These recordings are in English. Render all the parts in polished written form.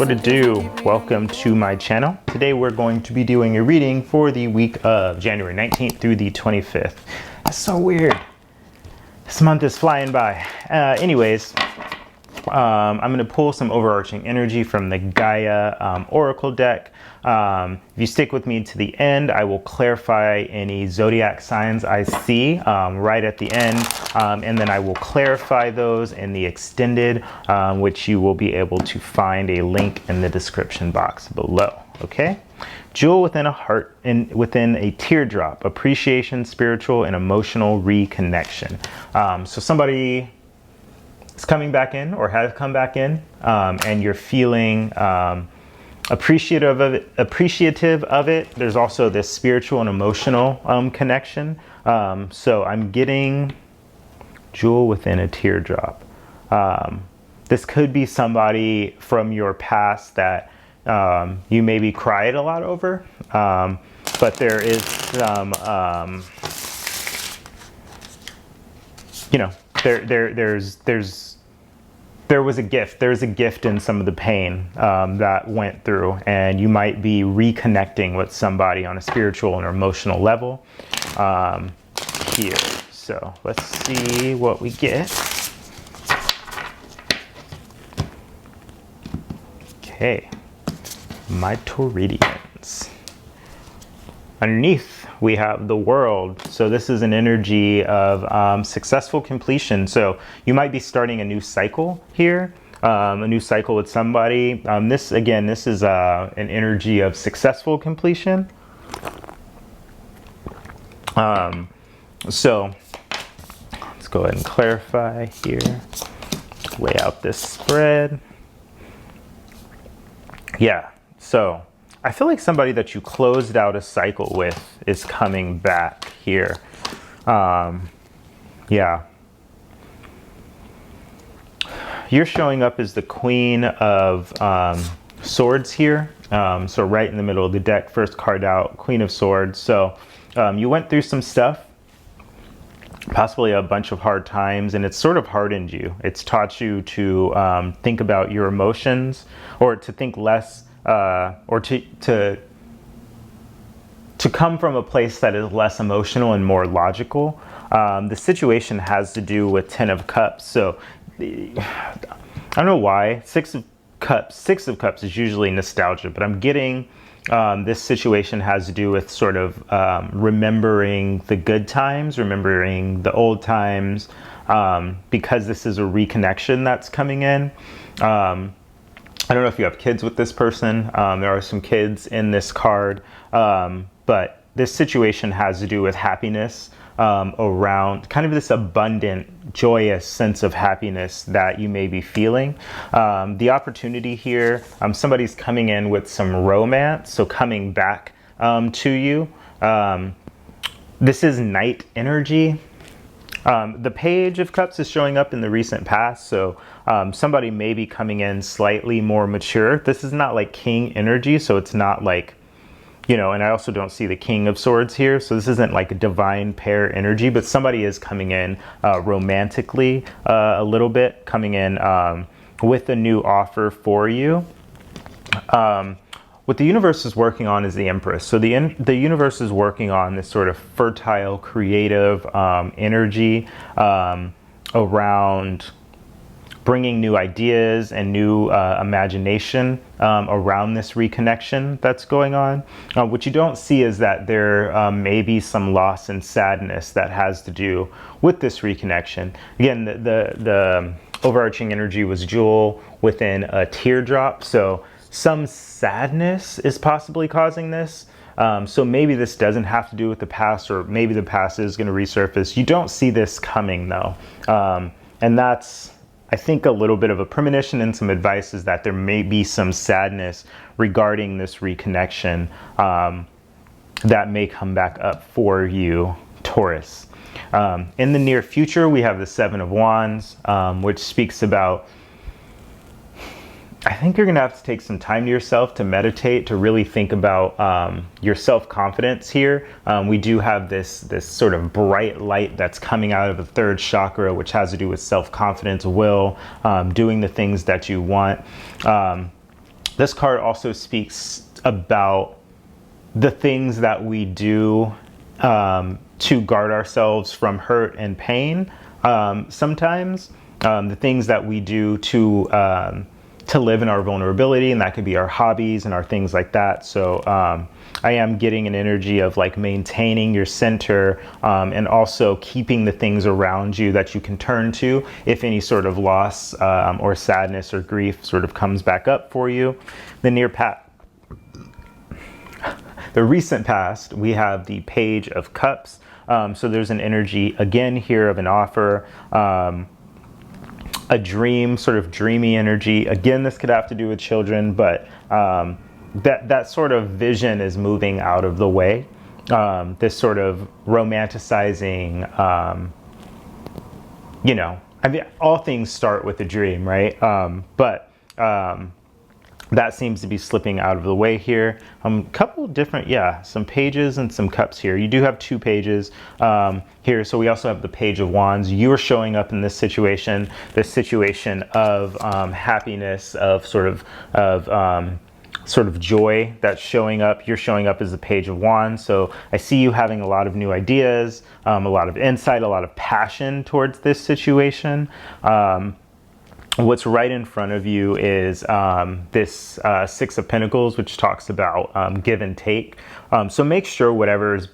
what it do? Welcome to my channel. Today we're going to be doing a reading for the week of January 19th through the 25th. That's so weird. This month is flying by. Anyways, I'm going to pull some overarching energy from the Gaia Oracle deck. If you stick with me to the end, I will clarify any zodiac signs I see right at the end, and then I will clarify those in the extended, which you will be able to find a link in the description box below. Okay? Jewel within a heart and within a teardrop: appreciation, spiritual and emotional reconnection. So somebody is coming back in or has come back in, and you're feeling appreciative of it. There's also this spiritual and emotional connection. So I'm getting jewel within a teardrop. This could be somebody from your past that you maybe cried a lot over, but there is some, you know, there was a gift. There's a gift in some of the pain that went through, and you might be reconnecting with somebody on a spiritual and emotional level here. So let's see what we get. Okay, my Tauridians. Underneath, we have the World. So this is an energy of successful completion. So you might be starting a new cycle here, a new cycle with somebody. This is an energy of successful completion. So let's go ahead and clarify here. Lay out this spread. Yeah, so I feel like somebody that you closed out a cycle with is coming back here. Yeah. You're showing up as the Queen of Swords here. So right in the middle of the deck, first card out, Queen of Swords. So you went through some stuff, possibly a bunch of hard times, and it's sort of hardened you. It's taught you to think about your emotions, or to think less, or to come from a place that is less emotional and more logical. The situation has to do with Ten of Cups. So I don't know why. Six of Cups is usually nostalgia, but I'm getting this situation has to do with sort of remembering the good times, remembering the old times, because this is a reconnection that's coming in. I don't know if you have kids with this person. There are some kids in this card, but this situation has to do with happiness, around kind of this abundant, joyous sense of happiness that you may be feeling. The opportunity here, somebody's coming in with some romance, so coming back to you. This is Knight energy. The Page of Cups is showing up in the recent past, so somebody may be coming in slightly more mature. This is not like King energy, so it's not like, you know, and I also don't see the King of Swords here, so this isn't like a divine pair energy, but somebody is coming in romantically a little bit, coming in with a new offer for you. What the universe is working on is the Empress. So the universe is working on this sort of fertile, creative energy around bringing new ideas and new imagination around this reconnection that's going on. What you don't see is that there may be some loss and sadness that has to do with this reconnection. Again, the overarching energy was jewel within a teardrop. So some sadness is possibly causing this. So maybe this doesn't have to do with the past, or maybe the past is going to resurface. You don't see this coming though. And that's, I think, a little bit of a premonition, and some advice is that there may be some sadness regarding this reconnection that may come back up for you, Taurus. In the near future, we have the Seven of Wands, which speaks about, I think you're going to have to take some time to yourself to meditate, to really think about your self-confidence here. We do have this sort of bright light that's coming out of the third chakra, which has to do with self-confidence, will, doing the things that you want. This card also speaks about the things that we do to guard ourselves from hurt and pain. Sometimes the things that we do to live in our vulnerability, and that could be our hobbies and our things like that. So I am getting an energy of like maintaining your center and also keeping the things around you that you can turn to if any sort of loss or sadness or grief sort of comes back up for you. The recent past, we have the Page of Cups. So there's an energy again here of an offer, a dream, sort of dreamy energy. Again, this could have to do with children, but that sort of vision is moving out of the way. This sort of romanticizing, you know, I mean, all things start with a dream, right? But that seems to be slipping out of the way here. Couple different, some pages and some cups here. You do have two pages here. So we also have the Page of Wands. You are showing up in this situation of happiness, of sort of joy that's showing up. You're showing up as the Page of Wands. So I see you having a lot of new ideas, a lot of insight, a lot of passion towards this situation. What's right in front of you is this Six of Pentacles, which talks about give and take. So make sure whatever's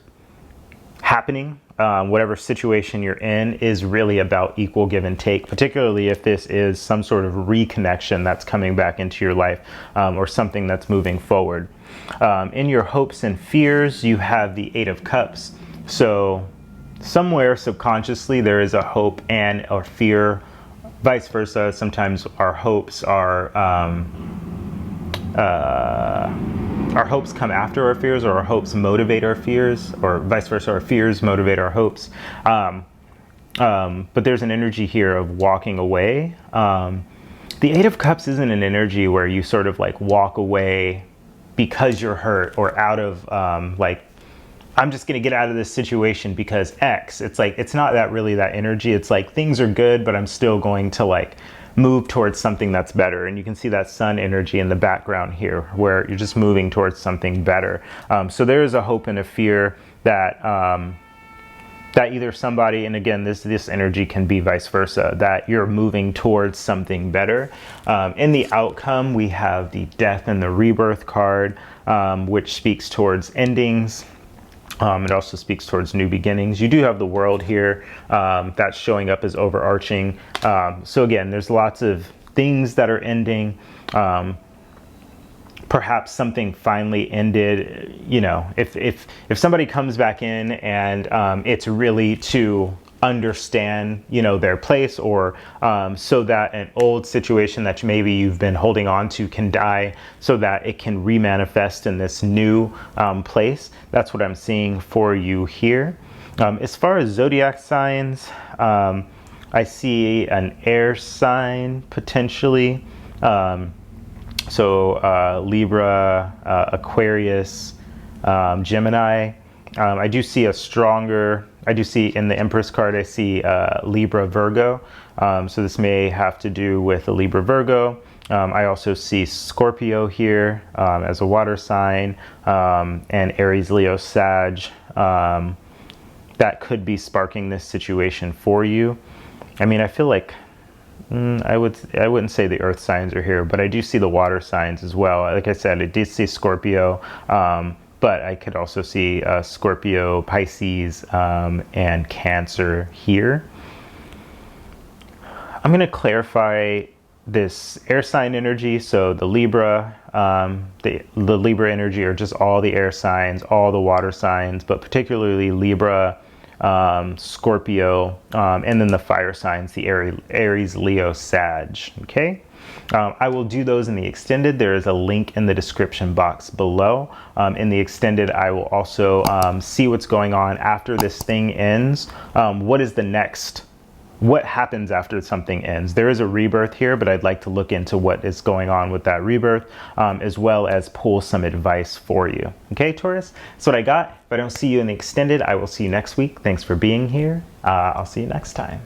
happening, whatever situation you're in, is really about equal give and take, particularly if this is some sort of reconnection that's coming back into your life or something that's moving forward. In your hopes and fears, you have the Eight of Cups. So somewhere subconsciously there is a hope and or fear. Vice versa, sometimes our hopes are our hopes come after our fears, or our hopes motivate our fears, or vice versa, our fears motivate our hopes. But there's an energy here of walking away. The Eight of Cups isn't an energy where you sort of like walk away because you're hurt, or out of like, I'm just going to get out of this situation because X. It's like, it's not that really that energy. It's like things are good, but I'm still going to like move towards something that's better. And you can see that sun energy in the background here, where you're just moving towards something better. So there is a hope and a fear that that either somebody, and again, this energy can be vice versa, that you're moving towards something better. In the outcome, we have the Death and the Rebirth card, which speaks towards endings. It also speaks towards new beginnings. You do have the World here that's showing up as overarching. So again, there's lots of things that are ending. Perhaps something finally ended. You know, if somebody comes back in and it's really to understand, you know, their place, or so that an old situation that maybe you've been holding on to can die, so that it can remanifest in this new place. That's what I'm seeing for you here. As far as zodiac signs, I see an air sign potentially. So Libra, Aquarius, Gemini. I do see in the Empress card, I see Libra, Virgo. So this may have to do with a Libra, Virgo. I also see Scorpio here as a water sign, and Aries, Leo, Sag. That could be sparking this situation for you. I mean, I feel like I wouldn't say the earth signs are here, but I do see the water signs as well. Like I said, I did see Scorpio, but I could also see Scorpio, Pisces, and Cancer here. I'm going to clarify this air sign energy. So the Libra, the Libra energy are just all the air signs, all the water signs, but particularly Libra, Scorpio, and then the fire signs, the Aries, Leo, Sag. Okay. I will do those in the extended. There is a link in the description box below. In the extended, I will also see what's going on after this thing ends. What is the next? What happens after something ends? There is a rebirth here, but I'd like to look into what is going on with that rebirth, as well as pull some advice for you. Okay, Taurus? That's what I got. If I don't see you in the extended, I will see you next week. Thanks for being here. I'll see you next time.